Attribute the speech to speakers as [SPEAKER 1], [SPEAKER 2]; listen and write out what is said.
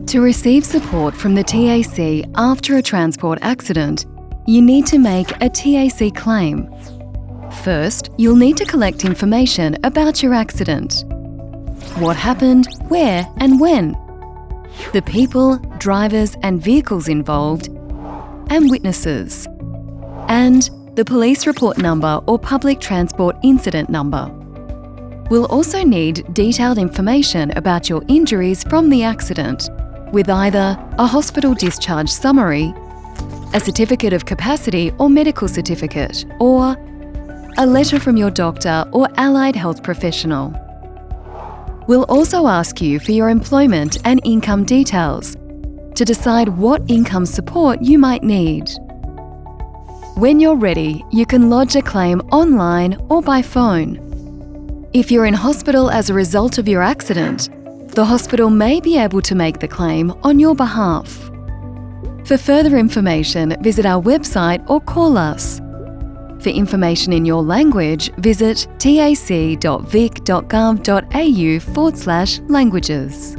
[SPEAKER 1] To receive support from the TAC after a transport accident, you need to make a TAC claim. First, you'll need to collect information about your accident. What happened, where and when. The people, drivers and vehicles involved, and witnesses. And the police report number or public transport incident number. We'll also need detailed information about your injuries from the accident, with either a hospital discharge summary, a certificate of capacity or medical certificate, or a letter from your doctor or allied health professional. We'll also ask you for your employment and income details to decide what income support you might need. When you're ready, you can lodge a claim online or by phone. If you're in hospital as a result of your accident, the hospital may be able to make the claim on your behalf. For further information, visit our website or call us. For information in your language, visit tac.vic.gov.au/languages.